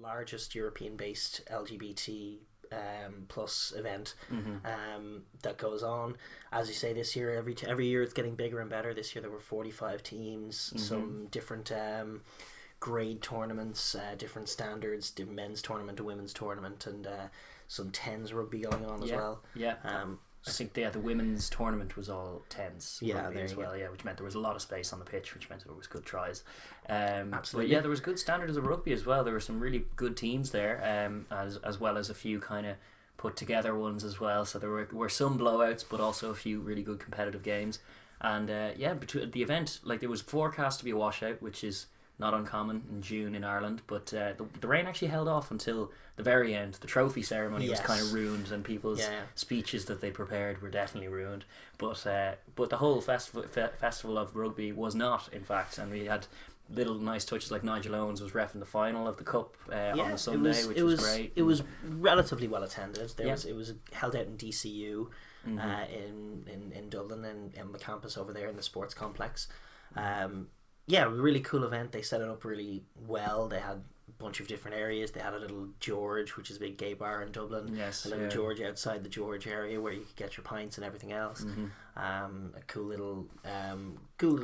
largest European-based LGBT plus event that goes on. As you say, this year, every year it's getting bigger and better. This year there were 45 teams, some different grade tournaments, different standards, men's tournament, a women's tournament, and some tens rugby going on as well. I think the women's tournament was all tens rugby as well, which meant there was a lot of space on the pitch, which meant there was good tries. Absolutely. But there was good standards of rugby as well. There were some really good teams there, as well as a few kind of put together ones as well. So there were some blowouts, but also a few really good competitive games. And between the event, like, there was forecast to be a washout, which is not uncommon in June in Ireland, but the rain actually held off until the very end. The trophy ceremony was kind of ruined, and people's speeches that they prepared were definitely ruined. But the whole festival of rugby was not, in fact, and we had little nice touches, like Nigel Owens was reffing the final of the cup on the Sunday, which was great. It was relatively well attended. It was held out in DCU in Dublin and on the campus over there in the sports complex. Really cool event. They set it up really well. They had a bunch of different areas. They had a little George, which is a big gay bar in Dublin. Yes, a little George outside the George area where you could get your pints and everything else. A cool little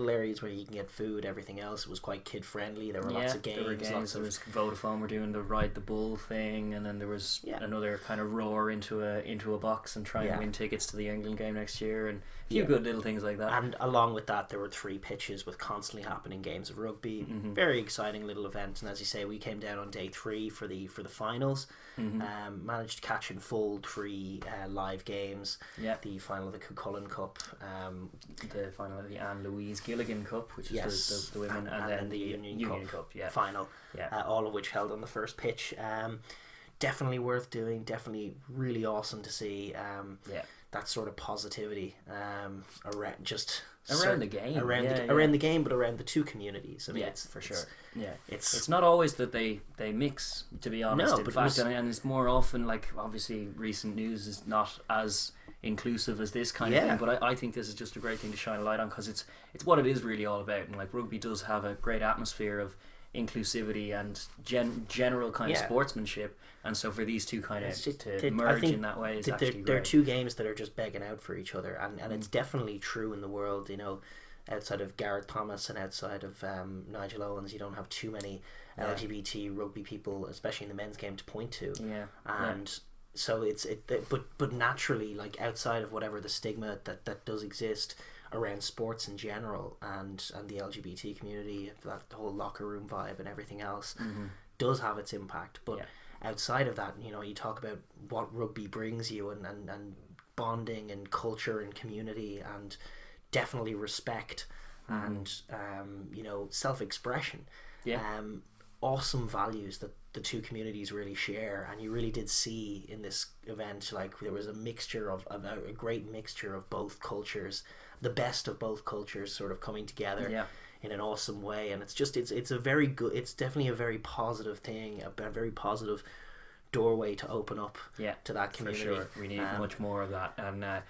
areas where you can get food, everything else. It was quite kid friendly. There were lots of games. There was Vodafone were doing the Ride the Bull thing, and then there was another kind of roar into a box and try and win tickets to the England game next year, and a few good little things like that. And along with that, there were 3 pitches with constantly happening games of rugby. Very exciting little event. And as you say, we came down on day 3 for the finals. Managed to catch in full 3 live games. The final of the Cuchulainn Cup, the final of the Anne Louise Gilligan Cup, which is the women, and then the Union Cup final. All of which held on the first pitch. Definitely worth doing. Definitely really awesome to see. That sort of positivity around the game, around the game, but around the two communities. I mean, it's for sure. It's not always that they mix, to be honest. No, in fact, and it's more often, like, obviously recent news is not as inclusive as this kind of thing, but I think this is just a great thing to shine a light on, because it's what it is really all about. And like, rugby does have a great atmosphere of inclusivity and general kind of sportsmanship, and so for these two kind of to merge in that way is actually great. They're two games that are just begging out for each other, and it's definitely true in the world. You know, outside of Gareth Thomas and outside of Nigel Owens, you don't have too many LGBT rugby people, especially in the men's game, to point to. So but naturally, like, outside of whatever the stigma that does exist around sports in general, and the LGBT community, that whole locker room vibe and everything else does have its impact. But outside of that, you know, you talk about what rugby brings you, and bonding and culture and community, and definitely respect and you know, self-expression. Awesome values that the two communities really share, and you really did see in this event, like, there was a mixture of a great mixture of both cultures, the best of both cultures sort of coming together in an awesome way. And it's a very good, it's definitely a very positive thing, a very positive doorway to open up to that community. For sure. We need much more of that. And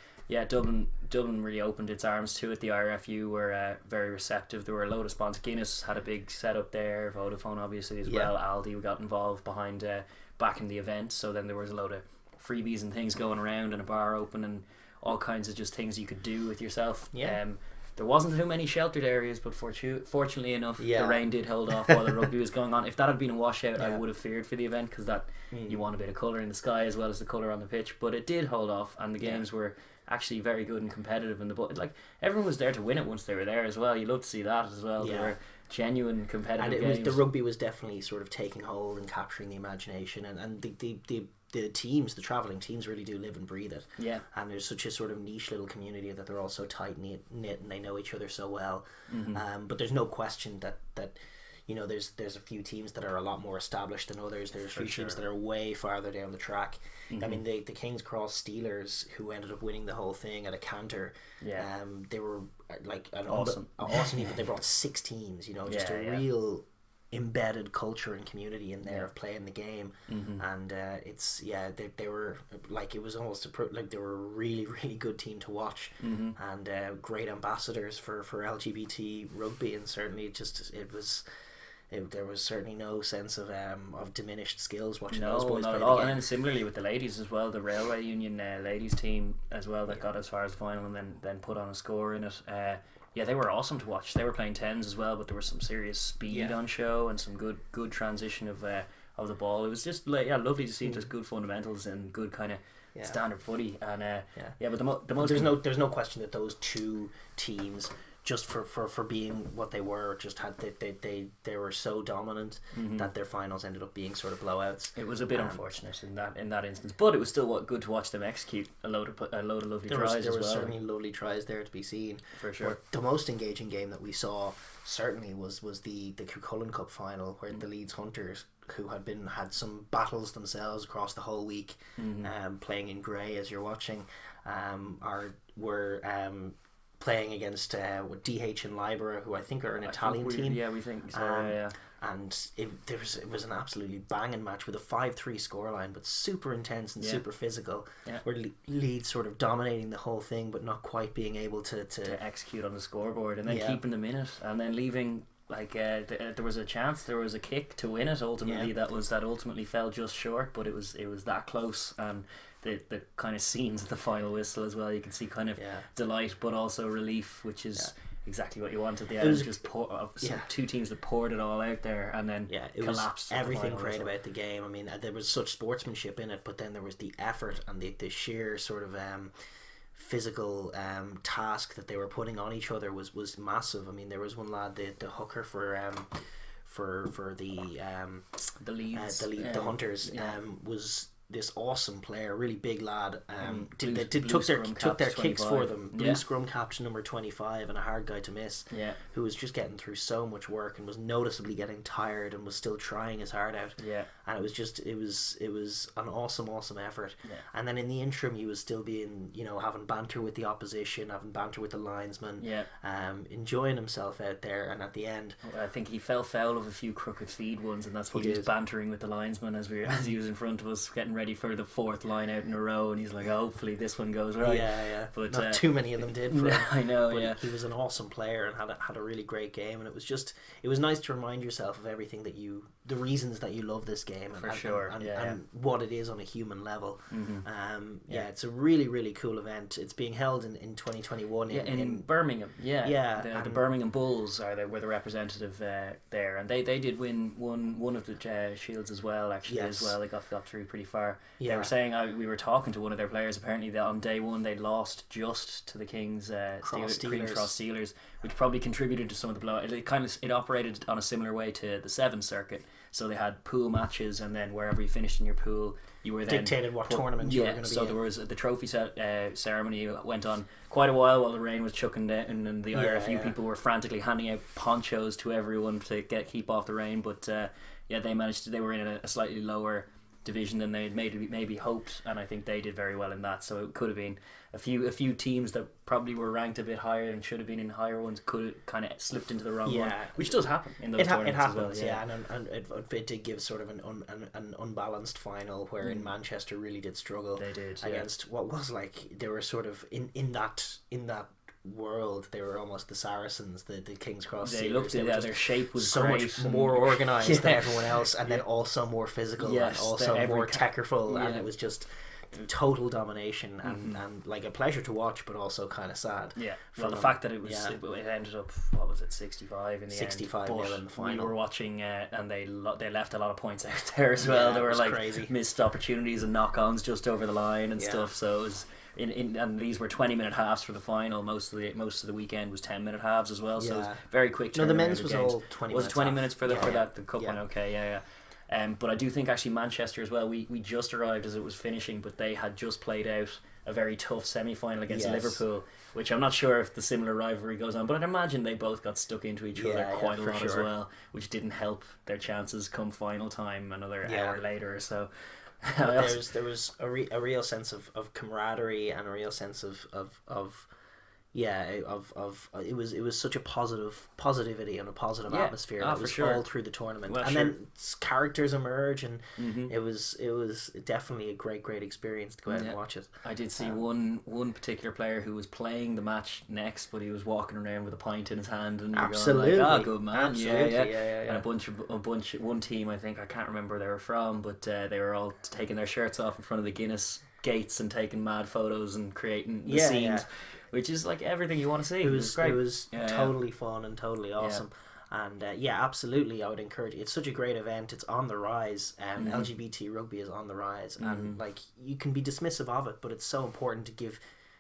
Dublin really opened its arms to it. The IRFU were very receptive. There were a load of sponsors. Guinness had a big setup there, Vodafone obviously as well, Aldi got involved behind backing the event. So then there was a load of freebies and things going around, and a bar open, and all kinds of just things you could do with yourself. There wasn't too many sheltered areas, but fortunately enough, the rain did hold off while the rugby was going on. If that had been a washout, I would have feared for the event, because that you want a bit of colour in the sky as well as the colour on the pitch. But it did hold off, and the games were actually very good and competitive. And like, everyone was there to win it once they were there as well. You love to see that as well. They were genuine competitive games. The rugby was definitely sort of taking hold and capturing the imagination, and the teams, the travelling teams, really do live and breathe it. And there's such a sort of niche little community that they're all so tight knit, and they know each other so well. But there's no question that you know, there's a few teams that are a lot more established than others. There's a few teams that are way farther down the track. I mean, the King's Cross Steelers, who ended up winning the whole thing at a canter, they were like an awesome team, but they brought 6 teams. You know, just a real embedded culture and community in there of playing the game. And they were like, it was almost like they were a really, really good team to watch, and great ambassadors for LGBT rugby. And certainly it there was certainly no sense of diminished skills watching those boys not play at all. the game. And then similarly with the ladies as well, the Railway Union ladies team as well that got as far as the final and then put on a score in it. They were awesome to watch. They were playing tens as well, but there was some serious speed on show and some good transition of the ball. It was just lovely to see just good fundamentals and good kind of standard footy. And but the most there's no question that those two teams, just for being what they were, just had they were so dominant that their finals ended up being sort of blowouts. It was a bit unfortunate in that instance, but it was still good to watch them execute a load of lovely tries. There were certainly lovely tries there to be seen, for sure. But the most engaging game that we saw certainly was the Cuchulainn Cup final, where the Leeds Hunters, who had some battles themselves across the whole week, playing in grey as you're watching, were playing against DH and Libera, who I think are an Italian team. Yeah, we think so. And it was an absolutely banging match with a 5-3 scoreline, but super intense and super physical. Yeah. Where Leeds sort of dominating the whole thing, but not quite being able to execute on the scoreboard, and then keeping them in it, and then leaving. There was a chance, there was a kick to win it ultimately that ultimately fell just short, but it was that close. And the kind of scenes at the final whistle as well, you can see kind of delight but also relief, which is exactly what you wanted. The end just two teams that poured it all out there and then collapsed. Everything great about the game. I mean, there was such sportsmanship in it, but then there was the effort and the sheer sort of physical task that they were putting on each other was massive. I mean, there was one lad, the hooker for the Leeds, the Hunters, was this awesome player, really big lad. Took their kicks for them. Blue scrum cap to number 25 and a hard guy to miss. Yeah, who was just getting through so much work and was noticeably getting tired and was still trying his heart out. Yeah, and it was an awesome effort. Yeah. And then in the interim, he was still being having banter with the opposition, having banter with the linesman. Yeah, enjoying himself out there. And at the end, I think he fell foul of a few crooked feed ones, and that's what he was bantering with the linesman as he was in front of us getting ready for the fourth line out in a row, and he's like, hopefully this one goes right. But not too many of them did for him. I know. But he was an awesome player and had a really great game, and it was nice to remind yourself of everything the reasons that you love this game and what it is on a human level. It's a really, really cool event. It's being held in 2021 in Birmingham. The Birmingham Bulls were the representative there, and they did win one of the shields as well. As well, they got through pretty far. They were saying, we were talking to one of their players, apparently that on day one they lost just to the Kings Cross Steelers, which probably contributed to some of the blowout. It operated on a similar way to the Seven Circuit. So they had pool matches, and then wherever you finished in your pool, you were then dictated what tournament you were going to be in. There was the trophy ceremony went on quite a while the rain was chucking down, and the IRFU people were frantically handing out ponchos to everyone to keep off the rain. But they managed to. They were in a slightly lower division than they had maybe hoped, and I think they did very well in that. So it could have been a few teams that probably were ranked a bit higher and should have been in higher ones could have kind of slipped into the wrong one, which does happen in those tournaments. It happens, as well, and it did give sort of an unbalanced final where in Manchester really did struggle. They did against what was they were sort of in that world, they were almost the Saracens, the King's Cross They looked their shape was so great, much more organised than everyone else, and then also more physical and also more technical, and it was just total domination and like a pleasure to watch, but also kind of sad. The fact that it ended up, what was it, 65 in the 65 end, in the final. We were watching and they left a lot of points out there as well. There were crazy missed opportunities and knock-ons just over the line and stuff, so it was and these were 20-minute halves for the final. Most of the weekend was 10-minute halves as well, so it was very quick. No, the men's was all 20 minutes. Was it 20 minutes for the cup one? Okay, but I do think actually Manchester as well, we just arrived as it was finishing, but they had just played out a very tough semi-final against Liverpool, which I'm not sure if the similar rivalry goes on, but I'd imagine they both got stuck into each other quite a lot as well, which didn't help their chances come final time another hour later or so. There was a real sense of camaraderie and a real sense of of it was such a positivity and a positive atmosphere. That was sure. all through the tournament, and then characters emerge, and it was definitely a great experience to go out and watch it. I did see one particular player who was playing the match next, but he was walking around with a pint in his hand, and you're going like, "Oh, good man, absolutely. And one team, I think, I can't remember where they were from, but they were all taking their shirts off in front of the Guinness gates and taking mad photos and creating the scenes, which is like everything you want to see. It was great. It was totally fun and totally awesome. And absolutely, I would encourage it. It's such a great event. It's on the rise. LGBT rugby is on the rise, and like, you can be dismissive of it, but it's so important to give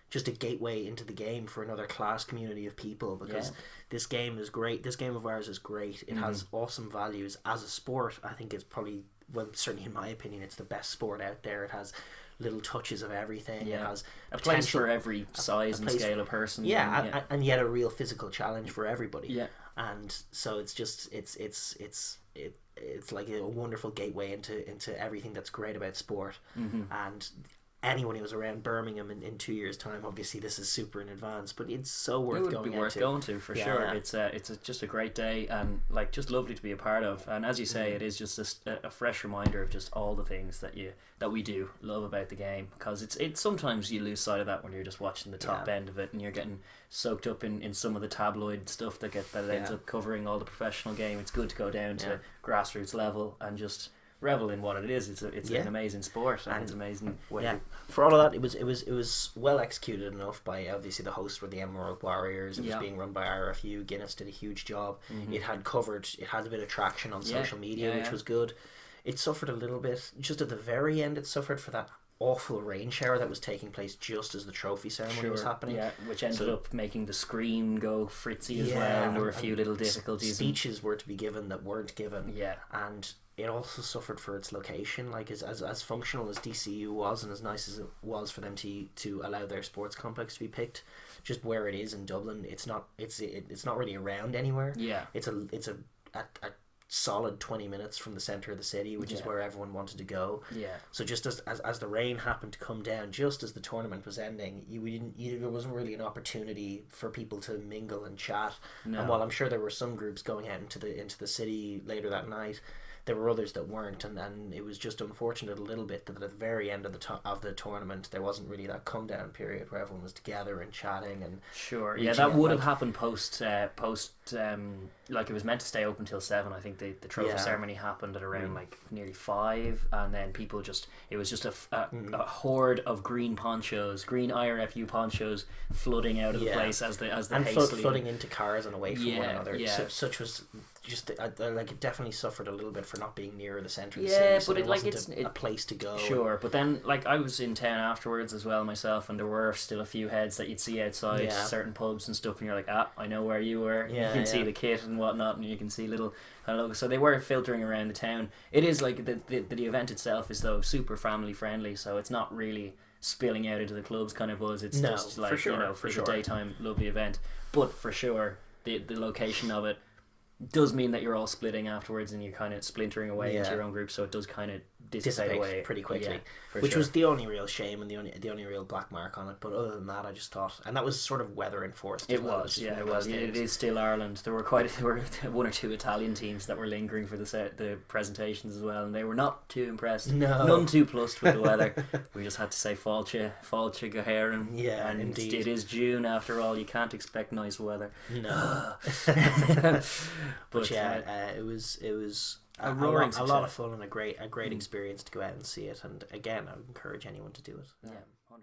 just a gateway into the game for another class community of people, because this game is great. This game of ours is great. It has awesome values as a sport. I think it's probably, well, certainly in my opinion, it's the best sport out there. It has little touches of everything. It has a place for every size and scale of person. And yet a real physical challenge for everybody. And so it's just it's like a wonderful gateway into everything that's great about sport. And anyone who's around Birmingham in 2 years' time, obviously this is super in advance, but it's so worth going to. It would be worth going to, for sure. It's just a great day, and like, just lovely to be a part of. And as you say, it is just a fresh reminder of just all the things that we do love about the game, because it's sometimes you lose sight of that when you're just watching the top end of it, and you're getting soaked up in some of the tabloid stuff that ends up covering all the professional game. It's good to go down to grassroots level and just revel in what it is. It's an amazing sport, and it's amazing. For all of that, it was well executed enough by, obviously, the hosts were the Emerald Warriors. It was being run by RFU. Guinness did a huge job. It had a bit of traction on social media, which was good. It suffered a little bit just at the very end. It suffered for that awful rain shower that was taking place just as the trophy ceremony was happening, which ended up making the screen go fritzy as well, and there were a few little difficulties. Speeches were to be given that weren't given, and it also suffered for its location. Like, as functional as DCU was, and as nice as it was for them to allow their sports complex to be picked, just where it is in Dublin, it's not really around anywhere. It's a solid 20 minutes from the centre of the city, which is where everyone wanted to go. So just as the rain happened to come down just as the tournament was ending, there wasn't really an opportunity for people to mingle and chat. And while I'm sure there were some groups going out into the city later that night, there were others that weren't, and it was just unfortunate a little bit that at the very end of the tournament there wasn't really that come down period where everyone was together and chatting and that would have happened post like, it was meant to stay open till 7. I think the trophy ceremony happened at around like nearly 5, and then people it was just a horde of green IRFU ponchos flooding out of the place as the flooding into cars and away from one another. Such was just like, it definitely suffered a little bit for not being near the centre of the city, so but it's a place to go. But then, like, I was in town afterwards as well myself, and there were still a few heads that you'd see outside certain pubs and stuff, and you're like, I know where you were. You can see the kit and whatnot, and you can see little logos. So they were filtering around the town. It is like the event itself is, though, super family friendly, so it's not really spilling out into the clubs kind of buzz. It's just like, for a daytime lovely event. But for sure, the location of it does mean that you're all splitting afterwards, and you're kind of splintering away into your own group, so it does kind of dissipate away pretty quickly, which was the only real shame and the only real black mark on it. But other than that, I just thought, and that was sort of weather enforced. It was. It is still Ireland. There were one or two Italian teams that were lingering for the presentations as well, and they were not too impressed. None too plussed with the weather. We just had to say Fáilte go here, and indeed, it is June after all. You can't expect nice weather. No. But it was a lot of fun and a great experience to go out and see it. And again, I would encourage anyone to do it. 100%.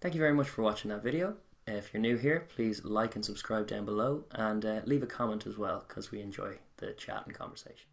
Thank you very much for watching that video. If you're new here, please like and subscribe down below, and leave a comment as well, because we enjoy the chat and conversation.